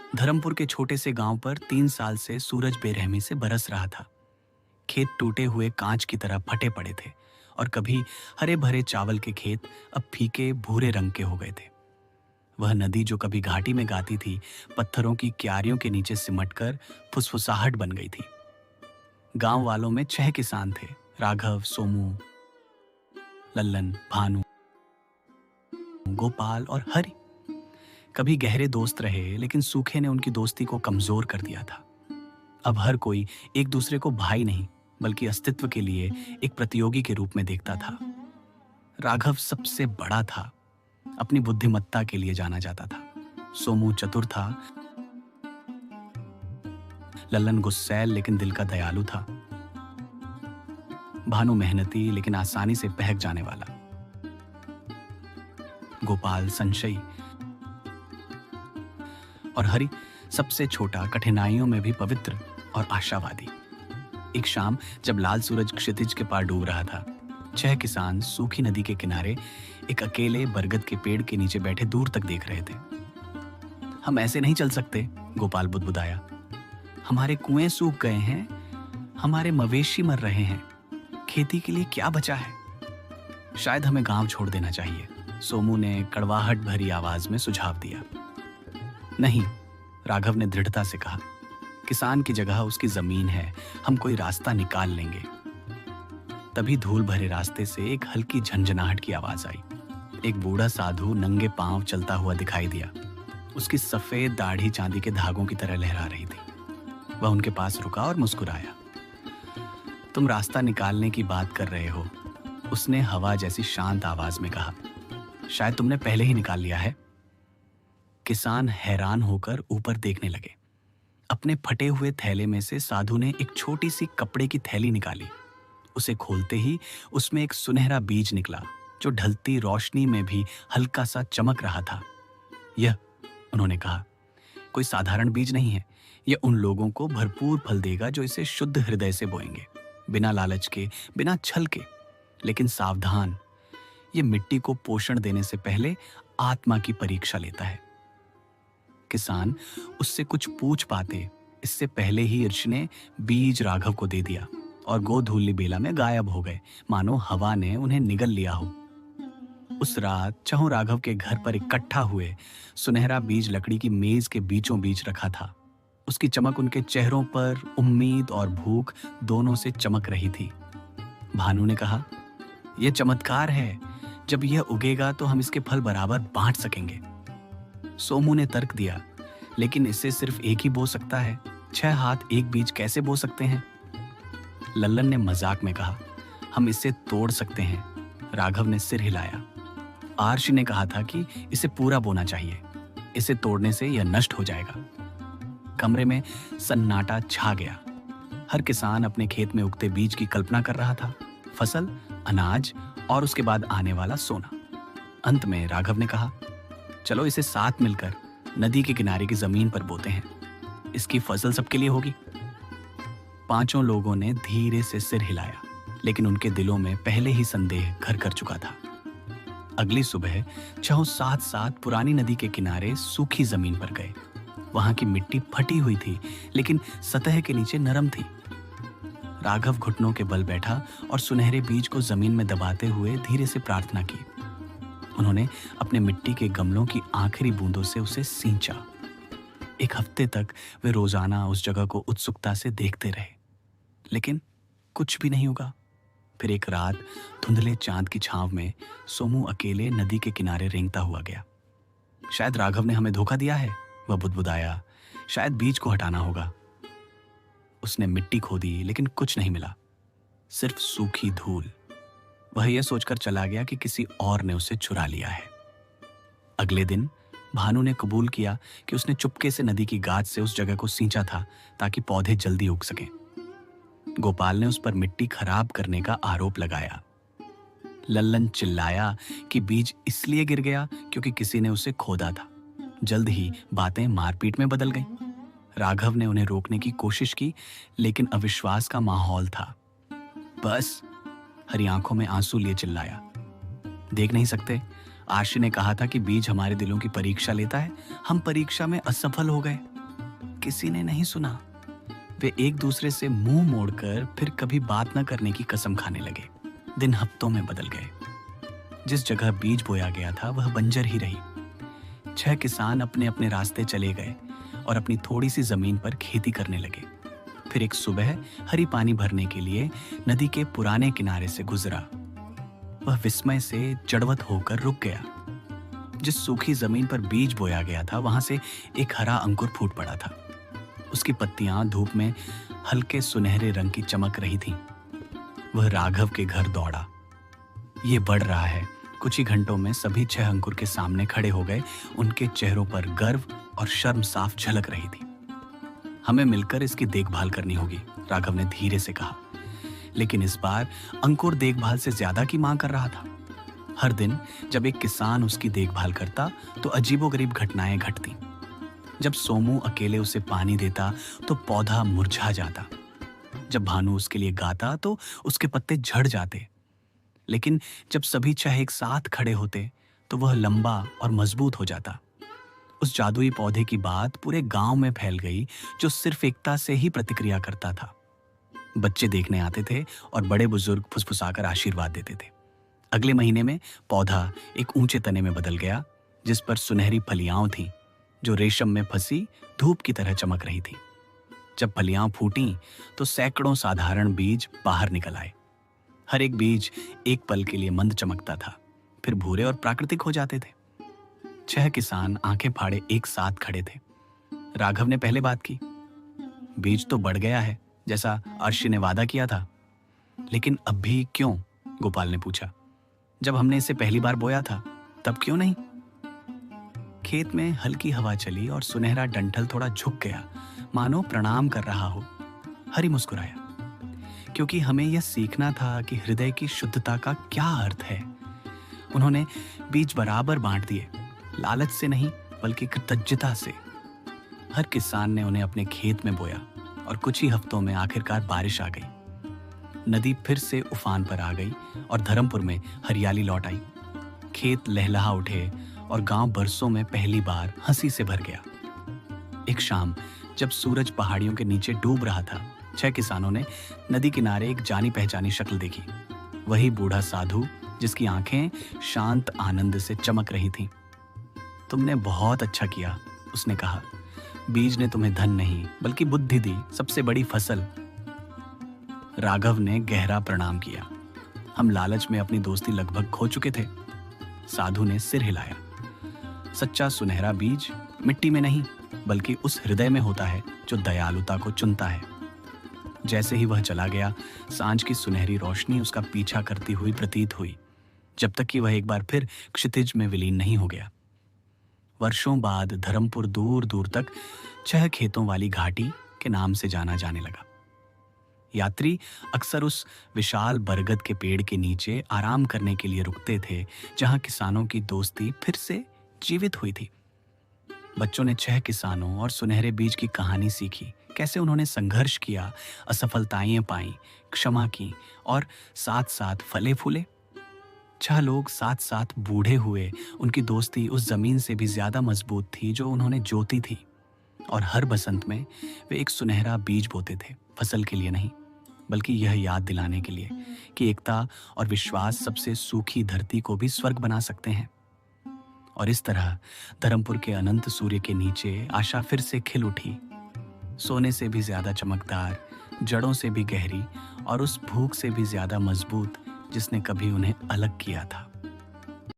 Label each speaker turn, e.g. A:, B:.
A: धर्मपुर के छोटे से गांव पर 3 साल से सूरज बेरहमी से बरस रहा था। खेत टूटे हुए कांच की तरह फटे पड़े थे और कभी हरे भरे चावल के खेत अब फीके भूरे रंग के हो गए थे। वह नदी जो कभी घाटी में गाती थी, पत्थरों की क्यारियों के नीचे सिमटकर फुसफुसाहट बन गई थी। गांव वालों में 6 किसान थे, राघव, सोमू, लल्लन, भानु, गोपाल और हरि। कभी गहरे दोस्त रहे, लेकिन सूखे ने उनकी दोस्ती को कमजोर कर दिया था। अब हर कोई एक दूसरे को भाई नहीं बल्कि अस्तित्व के लिए एक प्रतियोगी के रूप में देखता था। राघव सबसे बड़ा था, अपनी बुद्धिमत्ता के लिए जाना जाता था। सोमू चतुर था, लल्लन गुस्सैल लेकिन दिल का दयालु था। भानु मेहनती लेकिन आसानी से बहक जाने वाला। गोपाल संशयी और हरि सबसे छोटा, कठिनाइयों में भी पवित्र और आशावादी। एक शाम जब लाल सूरज क्षितिज के पार डूब रहा था, 6 किसान सूखी नदी के किनारे एक अकेले बरगद के पेड़ के नीचे बैठे दूर तक देख रहे थे। हम ऐसे नहीं चल सकते, गोपाल बुदबुदाया। हमारे कुएं सूख गए हैं, हमारे मवेशी मर रहे हैं, खेती के लिए क्या बचा है? शायद हमें गांव छोड़ देना चाहिए, सोमू ने कड़वाहट भरी आवाज में सुझाव दिया। नहीं, राघव ने दृढ़ता से कहा। किसान की जगह उसकी जमीन है, हम कोई रास्ता निकाल लेंगे। तभी धूल भरे रास्ते से एक हल्की झंझनाहट की आवाज आई। एक बूढ़ा साधु नंगे पांव चलता हुआ दिखाई दिया। उसकी सफेद दाढ़ी चांदी के धागों की तरह लहरा रही थी। वह उनके पास रुका और मुस्कुराया। तुम रास्ता निकालने की बात कर रहे हो, उसने हवा जैसी शांत आवाज में कहा। शायद तुमने पहले ही निकाल लिया है। किसान हैरान होकर ऊपर देखने लगे। अपने फटे हुए थैले में से साधु ने एक छोटी सी कपड़े की थैली निकाली। उसे खोलते ही उसमें एक सुनहरा बीज निकला जो ढलती रोशनी में भी हल्का सा चमक रहा था। यह, उन्होंने कहा, कोई साधारण बीज नहीं है। यह उन लोगों को भरपूर फल देगा जो इसे शुद्ध हृदय से बोएंगे, बिना लालच के, बिना छल के। लेकिन सावधान, यह मिट्टी को पोषण देने से पहले आत्मा की परीक्षा लेता है। किसान उससे कुछ पूछ पाते इससे पहले ही ऋषि ने बीज राघव को दे दिया और गोधूली बेला में गायब हो गए, मानो हवा ने उन्हें निगल लिया हो। उस रात चहुं राघव के घर पर इकट्ठा हुए सुनहरा बीज लकड़ी की मेज के बीचों बीच रखा था। उसकी चमक उनके चेहरों पर उम्मीद और भूख दोनों से चमक रही थी। भानु ने कहा, यह चमत्कार है। जब यह उगेगा तो हम इसके फल बराबर बांट सकेंगे। सोमू ने तर्क दिया, लेकिन इसे सिर्फ एक ही बो सकता है। 6 हाथ एक बीज कैसे बो सकते हैं? लल्लन ने मजाक में कहा, हम इसे तोड़ सकते हैं। राघव ने सिर हिलाया। आर्षि ने कहा था कि इसे पूरा बोना चाहिए, इसे तोड़ने से यह नष्ट हो जाएगा। कमरे में सन्नाटा छा गया। हर किसान अपने खेत में उगते बीज की कल्पना कर रहा था, फसल, अनाज और उसके बाद आने वाला सोना। अंत में राघव ने कहा, चलो इसे साथ मिलकर नदी के किनारे की जमीन पर बोते हैं। इसकी फसल सबके लिए होगी। 5 लोगों ने धीरे से सिर हिलाया, लेकिन उनके दिलों में पहले ही संदेह घर कर चुका था। अगली सुबह 6 साथ साथ पुरानी नदी के किनारे सूखी जमीन पर गए। वहां की मिट्टी फटी हुई थी, लेकिन सतह के नीचे नरम थी। राघव घुटनों के बल बैठा और सुनहरे बीज को जमीन में दबाते हुए धीरे से प्रार्थना की। उन्होंने अपने मिट्टी के गमलों की आखिरी बूंदों से उसे सींचा। 1 हफ्ते तक वे रोजाना उस जगह को उत्सुकता से देखते रहे, लेकिन कुछ भी नहीं हुआ। फिर एक रात धुंधले चांद की छांव में सोमू अकेले नदी के किनारे रेंगता हुआ गया। शायद राघव ने हमें धोखा दिया है, वह बुदबुदाया। शायद बीज को हटाना होगा। उसने मिट्टी खोदी, लेकिन कुछ नहीं मिला, सिर्फ सूखी धूल। वह यह सोचकर चला गया कि किसी और ने उसे चुरा लिया है। अगले दिन भानु ने कबूल किया कि उसने चुपके से नदी की गाद से उस जगह को सींचा था ताकि पौधे जल्दी उग सकें। गोपाल ने उस पर मिट्टी खराब करने का आरोप लगाया। लल्लन चिल्लाया कि बीज इसलिए गिर गया क्योंकि किसी ने उसे खोदा था। जल्द ही बातें मारपीट में बदल गईं। राघव ने उन्हें रोकने की कोशिश की, लेकिन अविश्वास का माहौल था। बस, हरी आंखों में आंसू लिए चिल्लाया, देख नहीं सकते? आर्षि ने कहा था कि बीज हमारे दिलों की परीक्षा लेता है। हम परीक्षा में असफल हो गए। किसी ने नहीं सुना। वे एक दूसरे से मुंह मोड़कर फिर कभी बात न करने की कसम खाने लगे। दिन हफ्तों में बदल गए। जिस जगह बीज बोया गया था वह बंजर ही रही। 6 किसान अपने अपने रास्ते चले गए और अपनी थोड़ी सी जमीन पर खेती करने लगे। फिर एक सुबह हरी पानी भरने के लिए नदी के पुराने किनारे से गुजरा। वह विस्मय से जड़वत होकर रुक गया। जिस सूखी जमीन पर बीज बोया गया था वहां से एक हरा अंकुर फूट पड़ा था। उसकी पत्तियां धूप में हल्के सुनहरे रंग की चमक रही थीं। वह राघव के घर दौड़ा। ये बढ़ रहा है। कुछ ही घंटों में सभी 6 अंकुर के सामने खड़े हो गए। उनके चेहरों पर गर्व और शर्म साफ झलक रही थी। हमें मिलकर इसकी देखभाल करनी होगी, राघव ने धीरे से कहा। लेकिन इस बार अंकुर देखभाल से ज्यादा की मांग कर रहा था। हर दिन जब एक किसान उसकी देखभाल करता तो अजीबोगरीब घटनाएं घटती। जब सोमू अकेले उसे पानी देता तो पौधा मुरझा जाता। जब भानु उसके लिए गाता तो उसके पत्ते झड़ जाते। लेकिन जब सभी 6 एक साथ खड़े होते तो वह लंबा और मजबूत हो जाता। उस जादुई पौधे की बात पूरे गांव में फैल गई, जो सिर्फ एकता से ही प्रतिक्रिया करता था। बच्चे देखने आते थे और बड़े बुजुर्ग फुसफुसाकर आशीर्वाद देते थे। अगले महीने में पौधा एक ऊंचे तने में बदल गया, जिस पर सुनहरी फलियां थीं, जो रेशम में फंसी धूप की तरह चमक रही थी। जब फलियां फूटीं तो सैकड़ों साधारण बीज बाहर निकल आए। हर एक बीज एक पल के लिए मंद चमकता था, फिर भूरे और प्राकृतिक हो जाते थे। 6 किसान आंखें फाड़े एक साथ खड़े थे। राघव ने पहले बात की। बीज तो बढ़ गया है, जैसा अर्शी ने वादा किया था। लेकिन अब भी क्यों? गोपाल ने पूछा। जब हमने इसे पहली बार बोया था तब क्यों नहीं? खेत में हल्की हवा चली और सुनहरा डंठल थोड़ा झुक गया, मानो प्रणाम कर रहा हो। हरी मुस्कुराया। क्योंकि हमें यह सीखना था कि हृदय की शुद्धता का क्या अर्थ है। उन्होंने बीज बराबर बांट दिए, लालच से नहीं बल्कि कृतज्ञता से। हर किसान ने उन्हें अपने खेत में बोया और कुछ ही हफ्तों में आखिरकार बारिश आ गई। नदी फिर से उफान पर आ गई और धर्मपुर में हरियाली लौट आई। खेत लहलहा उठे और गांव बरसों में पहली बार हंसी से भर गया। एक शाम जब सूरज पहाड़ियों के नीचे डूब रहा था, 6 किसानों ने नदी किनारे एक जानी पहचानी शक्ल देखी। वही बूढ़ा साधु जिसकी आंखें शांत आनंद से चमक रही थीं। तुमने बहुत अच्छा किया, उसने कहा। बीज ने तुम्हें धन नहीं बल्कि बुद्धि दी, सबसे बड़ी फसल। राघव ने गहरा प्रणाम किया। हम लालच में अपनी दोस्ती लगभग खो चुके थे। साधु ने सिर हिलाया। सच्चा सुनहरा बीज मिट्टी में नहीं बल्कि उस हृदय में होता है जो दयालुता को चुनता है। जैसे ही वह चला गया, सांझ की सुनहरी रोशनी उसका पीछा करती हुई प्रतीत हुई, जब तक कि वह एक बार फिर क्षितिज में विलीन नहीं हो गया। वर्षों बाद धर्मपुर दूर दूर तक 6 खेतों वाली घाटी के नाम से जाना जाने लगा। यात्री अक्सर उस विशाल बरगद के पेड़ के नीचे आराम करने के लिए रुकते थे, जहां किसानों की दोस्ती फिर से जीवित हुई थी। बच्चों ने 6 किसानों और सुनहरे बीज की कहानी सीखी, कैसे उन्होंने संघर्ष किया, असफलताएं पाई, क्षमा की और साथ साथ फले फूले। 6 लोग साथ साथ बूढ़े हुए। उनकी दोस्ती उस जमीन से भी ज्यादा मजबूत थी जो उन्होंने जोती थी। और हर बसंत में वे एक सुनहरा बीज बोते थे, फसल के लिए नहीं बल्कि यह याद दिलाने के लिए कि एकता और विश्वास सबसे सूखी धरती को भी स्वर्ग बना सकते हैं। और इस तरह धर्मपुर के अनंत सूर्य के नीचे आशा फिर से खिल उठी, सोने से भी ज्यादा चमकदार, जड़ों से भी गहरी और उस भूख से भी ज्यादा मजबूत जिसने कभी उन्हें अलग किया था।